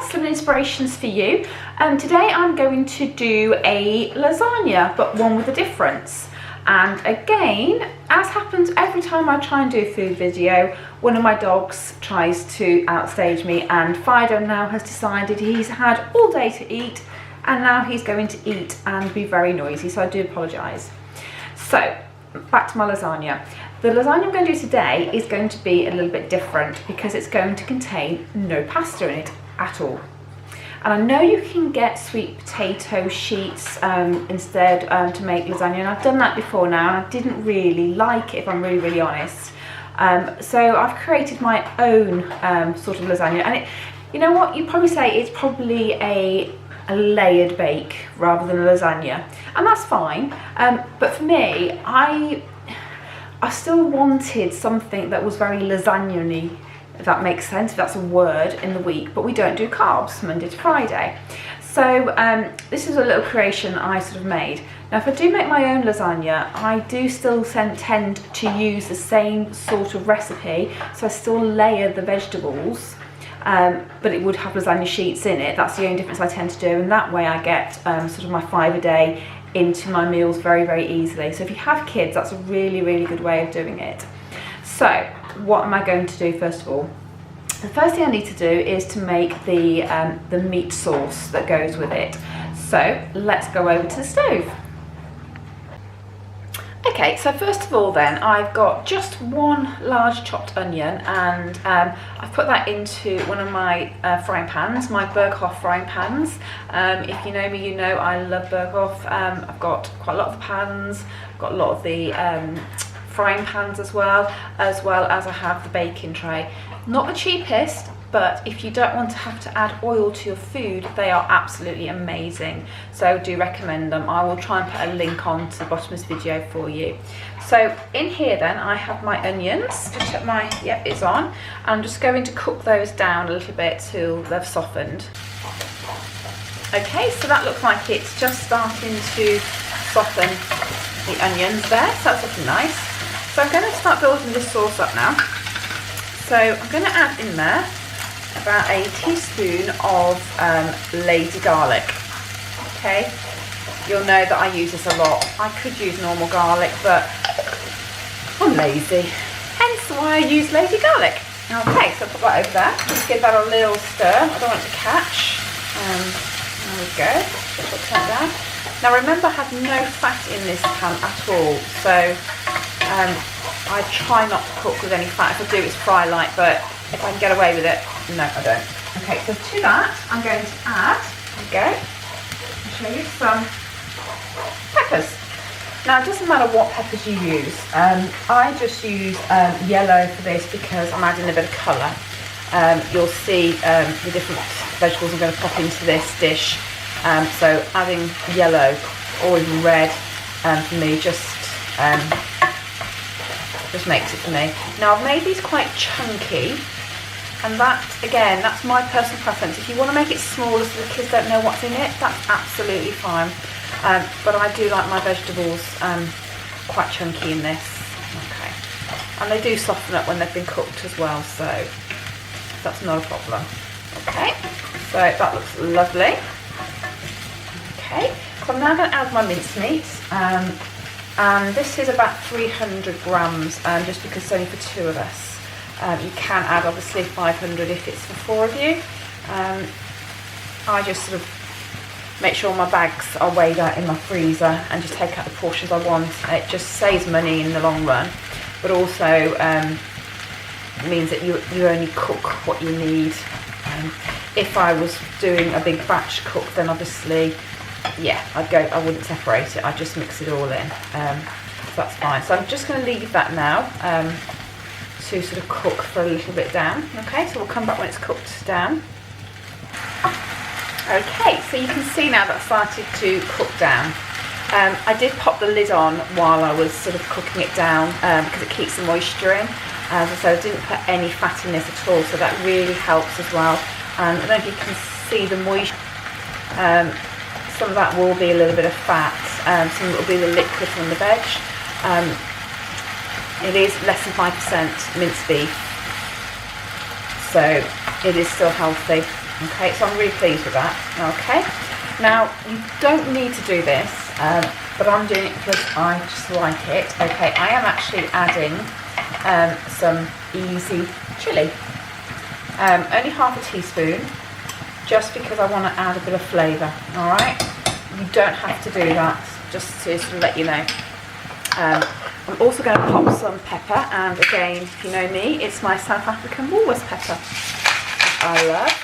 some inspirations for you. Today I'm going to do a lasagna, but one with a difference. And again, as happens every time I try and do a food video, one of my dogs tries to outstage me, and Fido now has decided he's had all day to eat and now he's going to eat and be very noisy, so I do apologise. So, back to my lasagna. The lasagna I'm going to do today is going to be a little bit different because it's going to contain no pasta in it at all. And I know you can get sweet potato sheets instead to make lasagna, and I've done that before now and I didn't really like it, if I'm really honest. So I've created my own sort of lasagna, and it, you know what, you'd probably say it's probably a layered bake rather than a lasagna, and that's fine. But for me, I still wanted something that was very lasagna-y, if that makes sense, if that's a word, in the week, but we don't do carbs Monday to Friday. So this is a little creation I sort of made. Now if I do make my own lasagna, I do still tend to use the same sort of recipe, so I still layer the vegetables, but it would have lasagna sheets in it. That's the only difference I tend to do, and that way I get sort of my 5 a day into my meals very, very easily. So if you have kids, that's a really, really good way of doing it. So what am I going to do first of all? The first thing I need to do is to make the meat sauce that goes with it. So let's go over to the stove. Okay, so first of all then, I've got just one large chopped onion, and I've put that into one of my frying pans, my Berghoff frying pans. If you know me, you know I love Berghoff. I've got quite a lot of the pans, I've got a lot of the frying pans as well as I have the baking tray. Not the cheapest, but if you don't want to have to add oil to your food, they are absolutely amazing. So do recommend them. I will try and put a link on to the bottom of this video for you. So in here then, I have my onions. Just check my, yep, it's on. I'm just going to cook those down a little bit till they've softened. Okay, so that looks like it's just starting to soften the onions there, so that's looking nice. So I'm going to start building this sauce up now. So I'm going to add in there about a teaspoon of lazy garlic. Okay, you'll know that I use this a lot. I could use normal garlic, but I'm lazy, hence why I use lazy garlic. Okay, so I'll put that over there. Just give that a little stir. I don't want it to catch. There we go. Put that down. Now remember, I have no fat in this pan at all, so I try not to cook with any fat. If I do, it's fry light, but if I can get away with it, no, I don't. Okay, so to that, I'm going to add, there we go, I'll show you some peppers. Now, it doesn't matter what peppers you use. I just use yellow for this because I'm adding a bit of colour. You'll see the different vegetables I'm going to pop into this dish. So adding yellow or even red for me just makes it for me. Now I've made these quite chunky, and that, again, that's my personal preference. If you want to make it smaller so the kids don't know what's in it, that's absolutely fine. But I do like my vegetables quite chunky in this. Okay, and they do soften up when they've been cooked as well, so that's not a problem. Okay, so that looks lovely. Okay, so I'm now going to add my mincemeat. And this is about 300 grams, just because it's only for 2 of us. You can add obviously 500 if it's for 4 of you. I just sort of make sure my bags are weighed out in my freezer and just take out the portions I want. It just saves money in the long run, but also means that you only cook what you need. If I was doing a big batch cook, then obviously, yeah, I wouldn't separate it, I'd just mix it all in, so that's fine. So I'm just going to leave that now to sort of cook for a little bit down. Okay, so we'll come back when it's cooked down. Okay, so you can see now that I started to cook down. I did pop the lid on while I was sort of cooking it down because it keeps the moisture in. So I didn't put any fat in this at all, so that really helps as well. And I don't know if you can see the moisture. Some of that will be a little bit of fat, some will be the liquid from the veg. It is less than 5% minced beef, so it is still healthy. Okay, so I'm really pleased with that. Okay, now you don't need to do this, but I'm doing it because I just like it. Okay, I am actually adding some easy chilli, only half a teaspoon, just because I want to add a bit of flavour. All right, you don't have to do that, just to sort of let you know. I'm also going to pop some pepper, and again, if you know me, it's my South African walrus pepper, which I love.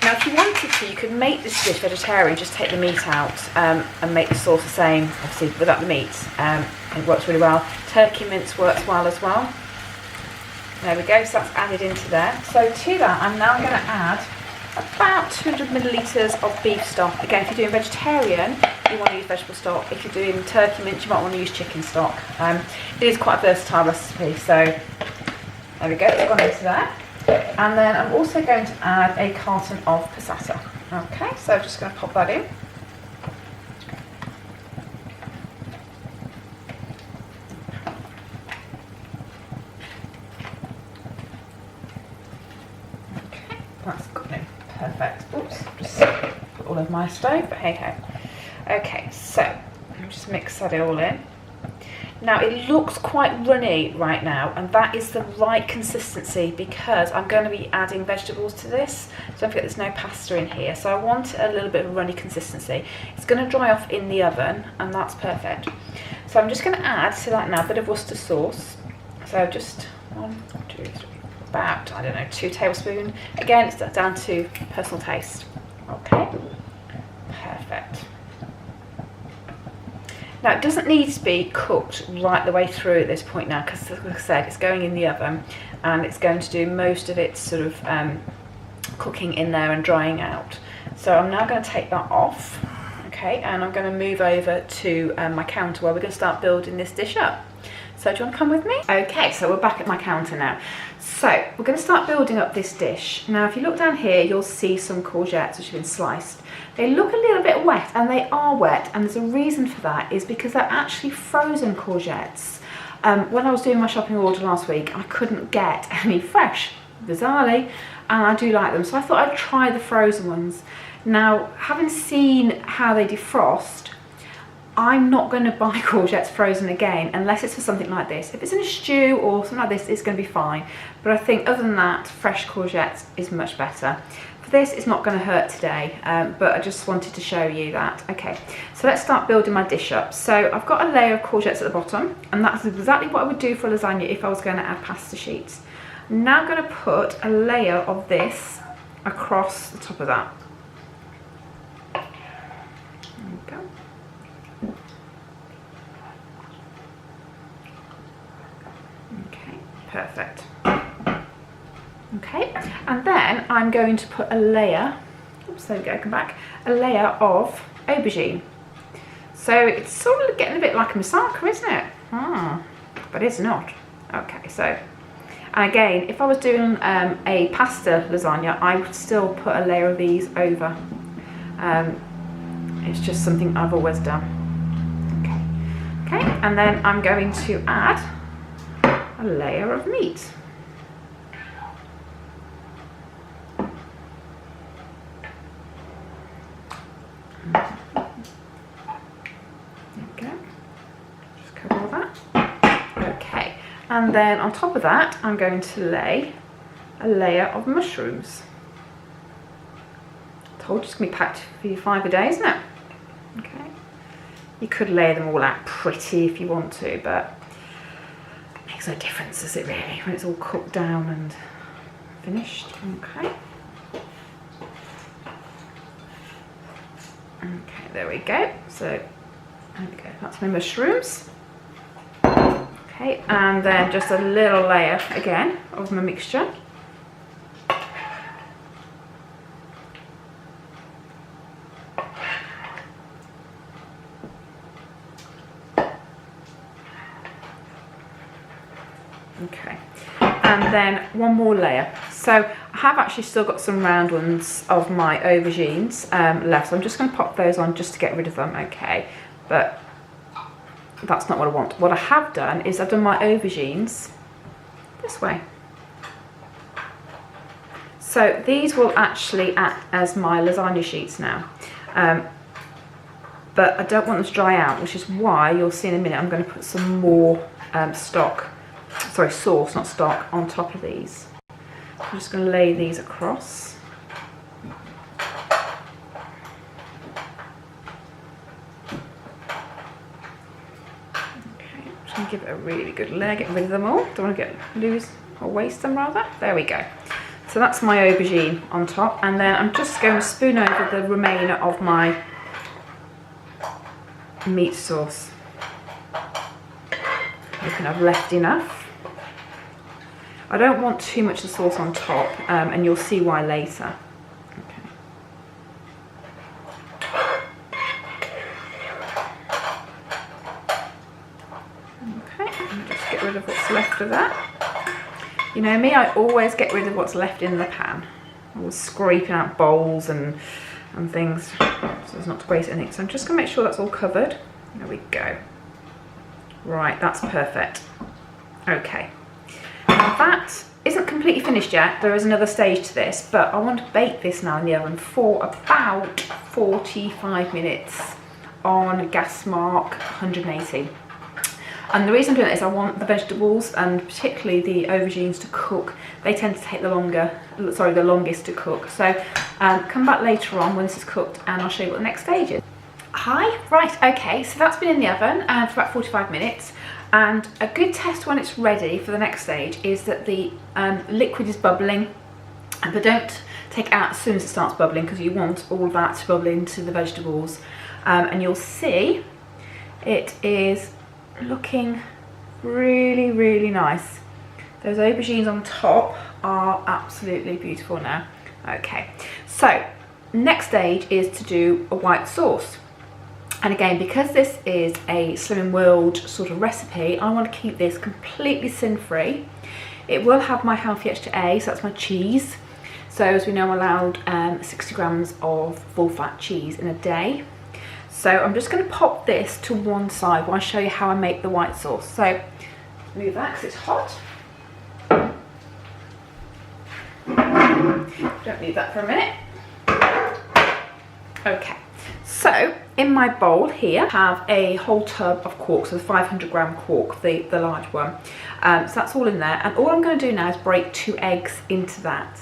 Now, if you wanted to, you could make this dish vegetarian, just take the meat out and make the sauce the same, obviously without the meat. It works really well. Turkey mince works well as well. There we go, so that's added into there. So to that, I'm now going to add about 200 millilitres of beef stock. Again, if you're doing vegetarian, you want to use vegetable stock. If you're doing turkey mince, you might want to use chicken stock. It is quite a versatile recipe, so there we go, it's gone into there. And then I'm also going to add a carton of passata. Okay, so I'm just going to pop that in. Okay, that's good in. Perfect. Oops, just put all over my stove, but hey ho. Okay, so I'll just mix that all in. Now it looks quite runny right now, and that is the right consistency because I'm going to be adding vegetables to this. So don't forget there's no pasta in here, so I want a little bit of runny consistency. It's going to dry off in the oven, and that's perfect. So I'm just going to add to that now a bit of Worcester sauce. So just 1, 2, 3, about, I don't know, 2 tablespoons. Again, it's down to personal taste. Okay, perfect. Now it doesn't need to be cooked right the way through at this point now, because like I said, it's going in the oven and it's going to do most of its sort of cooking in there and drying out. So I'm now going to take that off, okay, and I'm going to move over to my counter where we're going to start building this dish up. So do you want to come with me? Okay, so we're back at my counter now. So we're going to start building up this dish. Now if you look down here, you'll see some courgettes which have been sliced. They look a little bit wet, and they are wet, and there's a reason for that, is because they're actually frozen courgettes. When I was doing my shopping order last week, I couldn't get any fresh, bizarrely, and I do like them, so I thought I'd try the frozen ones. Now, having seen how they defrost, I'm not going to buy courgettes frozen again unless it's for something like this. If it's in a stew or something like this, it's going to be fine. But I think other than that, fresh courgettes is much better. For this, it's not going to hurt today, but I just wanted to show you that. Okay, so let's start building my dish up. So I've got a layer of courgettes at the bottom, and that's exactly what I would do for lasagna if I was going to add pasta sheets. I'm now going to put a layer of this across the top of that. There we go. Okay, perfect. Okay, and then I'm going to put a layer, oops, there we go, come back, a layer of aubergine. So it's sort of getting a bit like a moussaka, isn't it? But it's not. Okay, so, and again, if I was doing a pasta lasagna, I would still put a layer of these over. It's just something I've always done. Okay, and then I'm going to add a layer of meat. And then on top of that, I'm going to lay a layer of mushrooms. I told you it's going to be packed for you 5 a day, isn't it? Okay. You could lay them all out pretty if you want to, but it makes no difference, does it really, when it's all cooked down and finished? Okay. Okay, there we go. So, there we go. That's my mushrooms. Okay, and then just a little layer again of my mixture. Okay, and then one more layer. So I have actually still got some round ones of my aubergines left, so I'm just going to pop those on just to get rid of them, okay, but that's not what I want. What I have done is I've done my aubergines this way. So these will actually act as my lasagna sheets now. But I don't want them to dry out, which is why you'll see in a minute I'm going to put some more sauce, not stock, on top of these. I'm just going to lay these across. Okay, just going to give it a really good layer, get rid of them all. Don't want to lose or waste them rather. There we go. So that's my aubergine on top, and then I'm just going to spoon over the remainder of my meat sauce. You can have left enough. I don't want too much of the sauce on top, and you'll see why later. Okay, and just get rid of what's left of that. You know me, I always get rid of what's left in the pan. I was scraping out bowls and things, so as not to waste anything. So I'm just going to make sure that's all covered. There we go. Right, that's perfect. Okay, now that isn't completely finished yet. There is another stage to this, but I want to bake this now in the oven for about 45 minutes on gas mark 180. And the reason I'm doing that is I want the vegetables, and particularly the aubergines, to cook. They tend to take the longest to cook. So come back later on when this is cooked and I'll show you what the next stage is. Hi, right, okay, so that's been in the oven for about 45 minutes. And a good test when it's ready for the next stage is that the liquid is bubbling, but don't take it out as soon as it starts bubbling, because you want all that to bubble into the vegetables. And you'll see it is looking really, really nice. Those aubergines on top are absolutely beautiful now. Okay, so next stage is to do a white sauce. And again, because this is a Slimming World sort of recipe, I want to keep this completely sin-free. It will have my healthy extra A, so that's my cheese. So as we know, I'm allowed 60 grams of full fat cheese in a day. So I'm just going to pop this to one side while I show you how I make the white sauce. So move that because it's hot. Don't leave that for a minute. Okay, so in my bowl here I have a whole tub of quark, so the 500 gram quark, the large one. So that's all in there, and all I'm going to do now is break 2 eggs into that.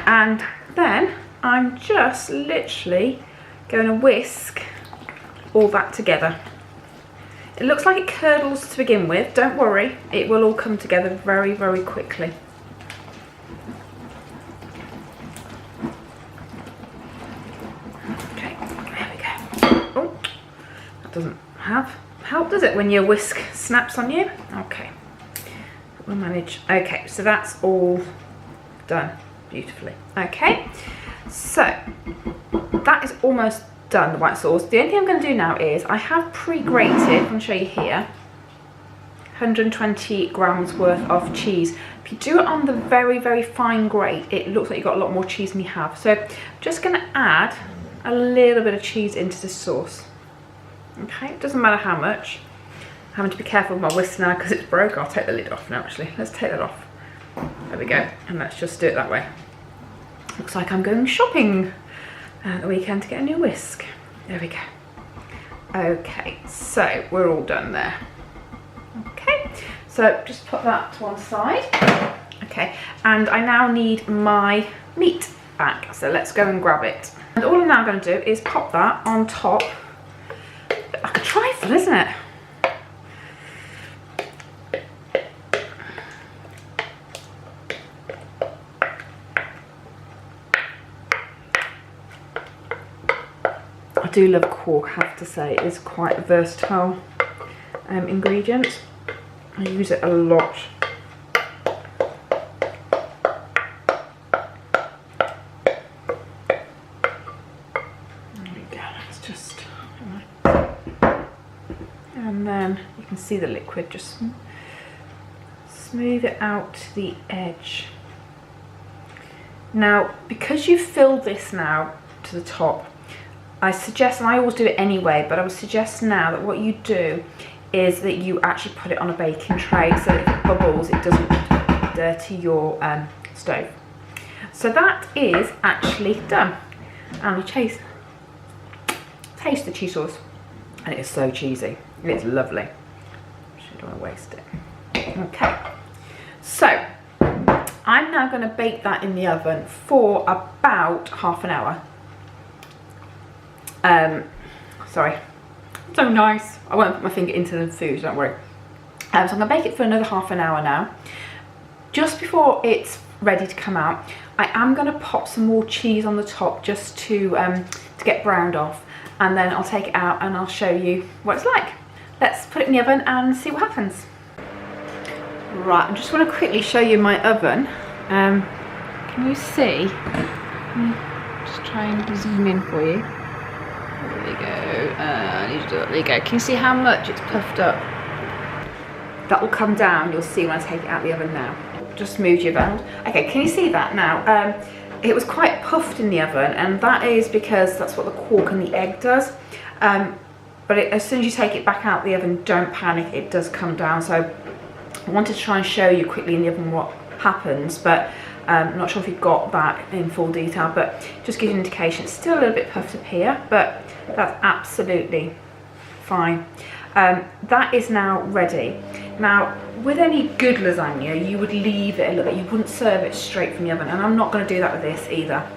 And then I'm just literally going to whisk all that together. It looks like it curdles to begin with. Don't worry, it will all come together very, very quickly. Okay, there we go. Oh, that doesn't have help, does it, when your whisk snaps on you? Okay, we'll manage. Okay, so that's all done beautifully. Okay, so that is almost done, the white sauce. The only thing I'm going to do now is I have pre-grated, I'm going to show you here, 120 grams worth of cheese. If you do it on the very, very fine grate, it looks like you've got a lot more cheese than you have. So I'm just going to add a little bit of cheese into this sauce. Okay, it doesn't matter how much. I'm having to be careful with my whisk now because it's broke. I'll take the lid off now actually. Let's take that off. There we go, and let's just do it that way. Looks like I'm going shopping at the weekend to get a new whisk. There we go. Okay, so we're all done there. Okay, so just put that to one side. Okay, and I now need my meat back, so let's go and grab it. And all I'm now going to do is pop that on top, like a trifle, isn't it? I do love quark, I have to say. It is quite a versatile ingredient. I use it a lot. There we go, let's just... And then you can see the liquid, just smooth it out to the edge. Now, because you've filled this now to the top, I suggest, and I always do it anyway, but I would suggest now that what you do is that you actually put it on a baking tray so that if it bubbles, it doesn't dirty your stove. So that is actually done. And taste the cheese sauce, and it is so cheesy. It's lovely. I don't want to waste it. Okay, so I'm now going to bake that in the oven for about half an hour. Sorry, so nice. I won't put my finger into the food, don't worry. So I'm going to bake it for another half an hour now. Just before it's ready to come out, I am going to pop some more cheese on the top just to get browned off, and then I'll take it out and I'll show you what it's like. Let's put it in the oven and see what happens. Right, I just want to quickly show you my oven. Can you see? Just try and zoom in for you. There we go. There you go. Can you see how much it's puffed up? That will come down. You'll see when I take it out of the oven now. Just moved you around. Okay, can you see that now? It was quite puffed in the oven, and that is because that's what the quark and the egg does. But as soon as you take it back out of the oven, don't panic, it does come down. So I wanted to try and show you quickly in the oven what happens, but I'm not sure if you got that in full detail, but just give you an indication. It's still a little bit puffed up here, but that's absolutely fine. That is now ready. Now, with any good lasagna, you would leave it a little bit. You wouldn't serve it straight from the oven, and I'm not going to do that with this either.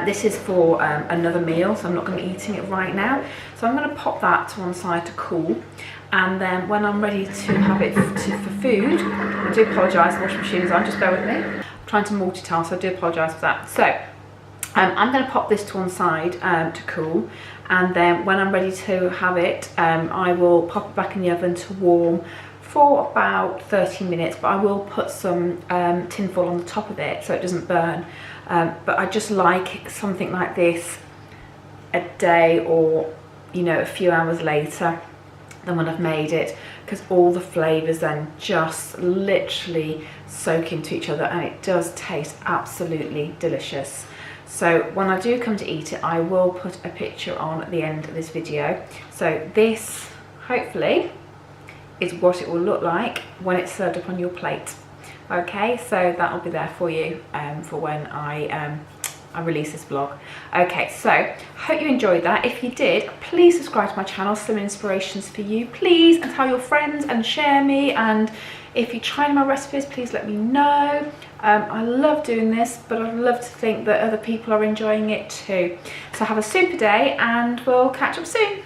This is for another meal, so I'm not going to be eating it right now. So I'm going to pop that to one side to cool, and then when I'm ready to have it for food, I do apologise, the washing machine is on, just bear with me. I'm trying to multitask, so I do apologise for that. So I'm going to pop this to one side to cool, and then when I'm ready to have it, I will pop it back in the oven to warm for about 30 minutes, but I will put some tin foil on the top of it so it doesn't burn. But I just like something like this a day or, you know, a few hours later than when I've made it, because all the flavours then just literally soak into each other, and it does taste absolutely delicious. So when I do come to eat it, I will put a picture on at the end of this video. So this, hopefully, is what it will look like when it's served up on your plate. Okay, so that'll be there for you for when I release this vlog. Okay, so hope you enjoyed that. If you did, please subscribe to my channel, some inspirations for you, please, and tell your friends and share me. And if you try my recipes, please let me know. I love doing this, but I'd love to think that other people are enjoying it too. So have a super day, and we'll catch up soon.